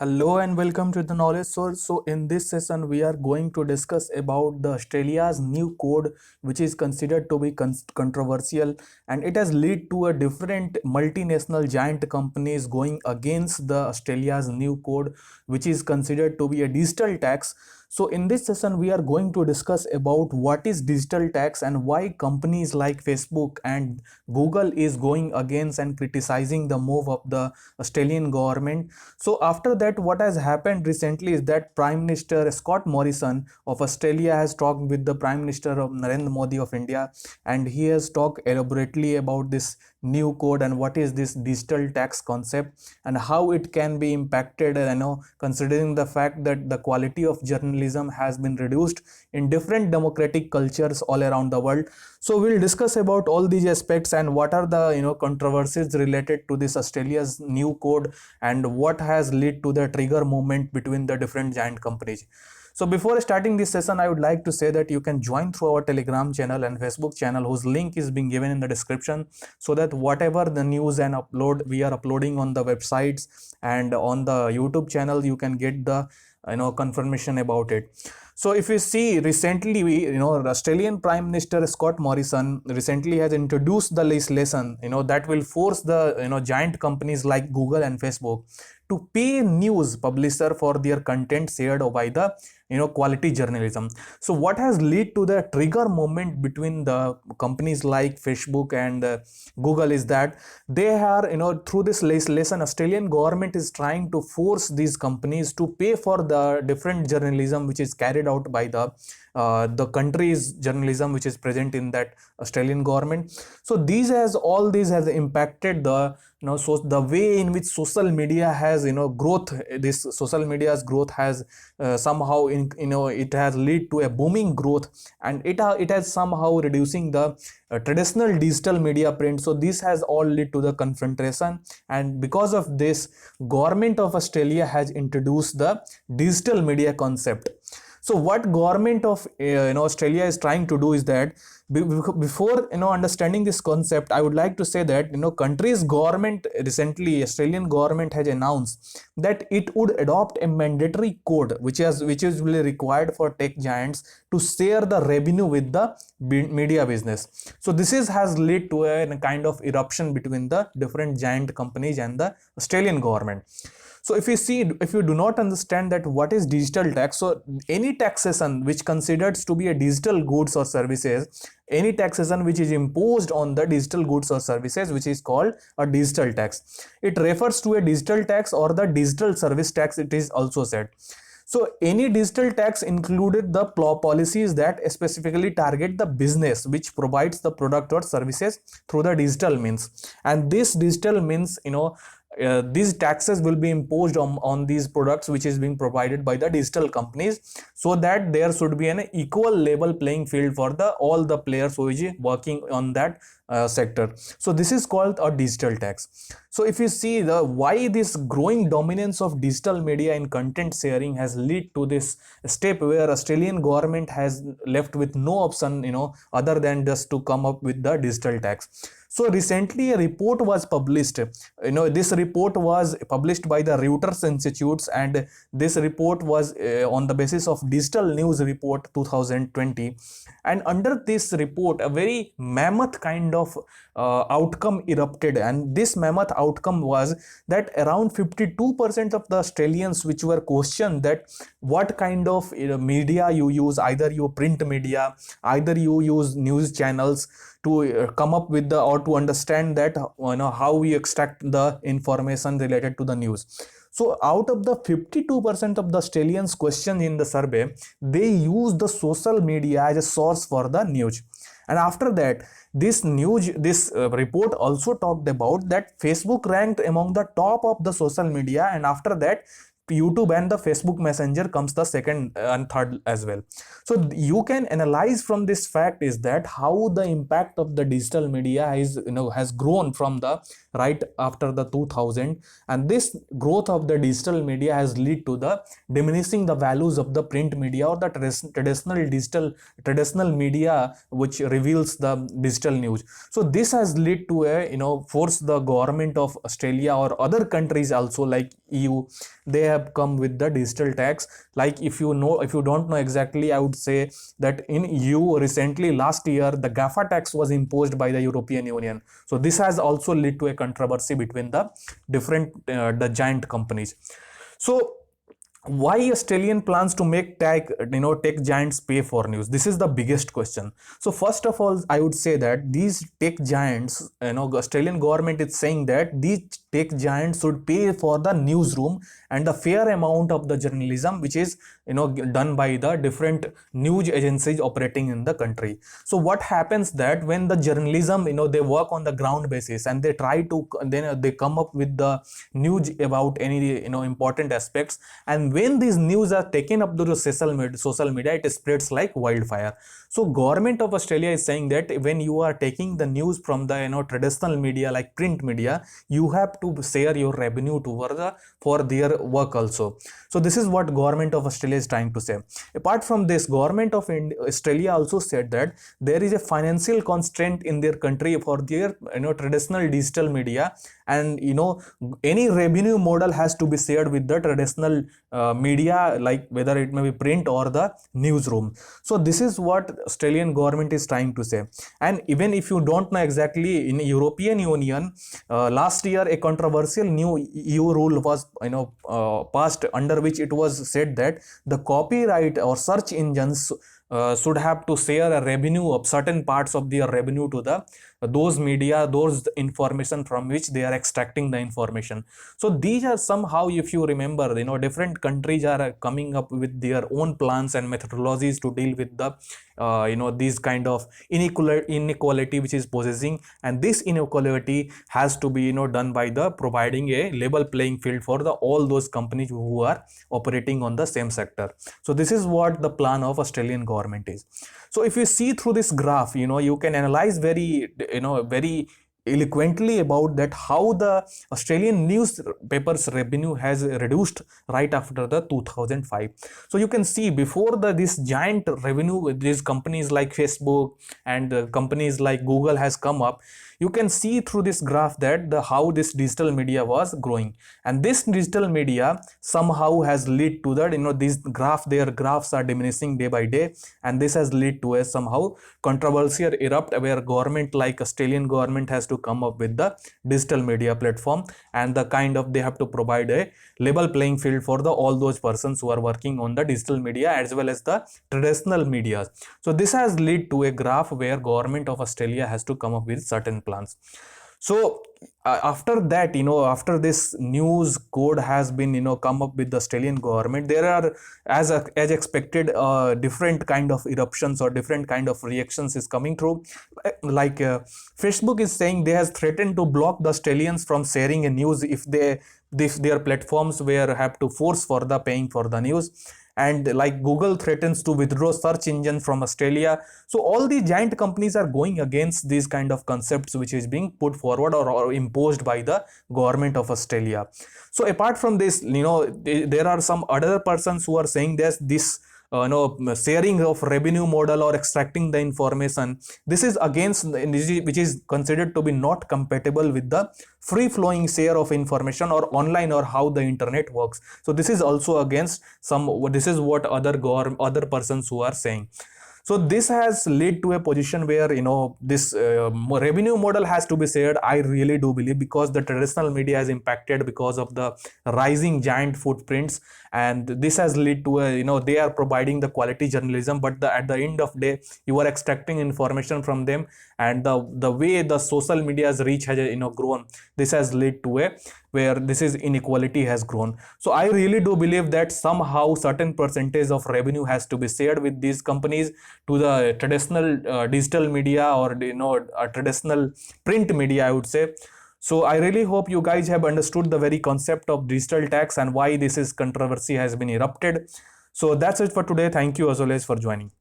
Hello and welcome to the Knowledge Source. So in this session we are going to discuss about the Australia's new code, which is considered to be controversial, and it has led to a different multinational giant companies going against the Australia's new code, which is considered to be a digital tax. So in this session we are going to discuss about what is digital tax and why companies like Facebook and Google is going against and criticizing the move of the Australian government. So after that, what has happened recently is that Prime Minister Scott Morrison of Australia has talked with the Prime Minister of Narendra Modi of India, and he has talked elaborately about this new code and what is this digital tax concept and how it can be impacted, considering the fact that the quality of journalism has been reduced in different democratic cultures all around the world. So we'll discuss about all these aspects and what are the controversies related to this Australia's new code and what has led to the trigger movement between the different giant companies. So before starting this session, I would like to say that you can join through our Telegram channel and Facebook channel, whose link is being given in the description, so that whatever the news and upload we are uploading on the websites and on the YouTube channel, you can get the confirmation about it. So if you see recently, Australian Prime Minister Scott Morrison recently has introduced the legislation, that will force the giant companies like Google and Facebook to pay news publisher for their content shared by the quality journalism. So what has led to the trigger moment between the companies like Facebook and Google is that they are through this legislation, Australian government is trying to force these companies to pay for the different journalism which is carried out by the country's journalism which is present in that Australian government. So all these has impacted the so the way in which social media has growth. This social media's growth has somehow it has led to a booming growth, and it has somehow reducing the traditional digital media print. So this has all led to the confrontation, and because of this, government of Australia has introduced the digital media concept. So what government of Australia is trying to do is that before understanding this concept, I would like to say that country's government recently, Australian government has announced that it would adopt a mandatory code which is really required for tech giants to share the revenue with the media business. So this has led to a kind of eruption between the different giant companies and the Australian government. So if you do not understand that what is digital tax, so any taxation which considers to be a digital goods or services, any taxation which is imposed on the digital goods or services, which is called a digital tax. It refers to a digital tax or the digital service tax, it is also said. So any digital tax included the policies that specifically target the business which provides the product or services through the digital means, and this digital means these taxes will be imposed on these products which is being provided by the digital companies, so that there should be an equal level playing field for all the players who is working on that sector. So this is called a digital tax. So if you see why this growing dominance of digital media in content sharing has led to this step where Australian government has left with no option other than just to come up with the digital tax. So recently a report was published. This report was published by the Reuters Institutes, and this report was on the basis of Digital News Report 2020. And under this report, a very mammoth kind of outcome erupted, and this mammoth outcome was that around 52% of the Australians which were questioned that what kind of media you use, either you print media, either you use news channels, to come up with or to understand that how we extract the information related to the news. So out of the 52% of the Australians questioned in the survey, they use the social media as a source for the news. And after that, this report also talked about that Facebook ranked among the top of the social media, and after that YouTube and the Facebook Messenger comes the second and third as well. So you can analyze from this fact is that how the impact of the digital media is has grown from the right after the 2000, and this growth of the digital media has led to the diminishing the values of the print media or the traditional media which reveals the digital news. So this has led to a force the government of Australia or other countries also like EU. They have have come with the digital tax. Like if you don't know exactly, I would say that in EU recently last year the GAFA tax was imposed by the European Union. So this has also led to a controversy between the different the giant companies. So why Australian plans to make tech giants pay for news? This is the biggest question. So first of all, I would say that these tech giants, Australian government is saying that these tech giants should pay for the newsroom and the fair amount of the journalism which is done by the different news agencies operating in the country. So what happens that when the journalism they work on the ground basis and they try to then they come up with the news about any important aspects, and when these news are taken up to the social media, it spreads like wildfire. So government of Australia is saying that when you are taking the news from the traditional media like print media, you have to share your revenue toward for their work also. So this is what government of Australia is trying to say. Apart from this, government of Australia also said that there is a financial constraint in their country for their traditional digital media, and any revenue model has to be shared with the traditional media, like whether it may be print or the newsroom. So this is what Australian government is trying to say. And even if you don't know exactly, in European Union last year a controversial new EU rule was passed, under which it was said that the copyright or search engines should have to share a revenue of certain parts of their revenue to the those media, those information from which they are extracting the information. So these are somehow, if you remember, different countries are coming up with their own plans and methodologies to deal with the these kind of inequality which is possessing, and this inequality has to be done by the providing a level playing field for the all those companies who are operating on the same sector. So this is what the plan of Australian government is. So if you see through this graph, you can analyze very eloquently about that how the Australian newspapers revenue has reduced right after the 2005. So you can see before this giant revenue with these companies like Facebook and companies like Google has come up, you can see through this graph that how this digital media was growing, and this digital media somehow has led to that these their graphs are diminishing day by day, and this has led to a somehow controversy erupt where government like Australian government has to come up with the digital media platform, and the kind of they have to provide a level playing field for the all those persons who are working on the digital media as well as the traditional media. So this has led to a graph where government of Australia has to come up with certain plans. So after that, after this news code has been come up with the Australian government, there are as expected different kind of eruptions or different kind of reactions is coming through. Like Facebook is saying they has threatened to block the Australians from sharing a news if their platforms were have to force for the paying for the news. And like Google threatens to withdraw search engine from Australia. So all the giant companies are going against these kind of concepts which is being put forward or imposed by the government of Australia. So apart from this, there are some other persons who are saying this sharing of revenue model or extracting the information, this is against which is considered to be not compatible with the free flowing share of information or online or how the internet works. So this is also against this is what other persons who are saying. So this has led to a position where this revenue model has to be shared, I really do believe, because the traditional media is impacted because of the rising giant footprints, and this has led to a they are providing the quality journalism, but at the end of day you are extracting information from them, and the way the social media's reach has grown, this has led to a where this is inequality has grown. So I really do believe that somehow certain percentage of revenue has to be shared with these companies to the traditional digital media or traditional print media, I would say. So I really hope you guys have understood the very concept of digital tax and why this is controversy has been erupted. So that's it for today. Thank you as always for joining.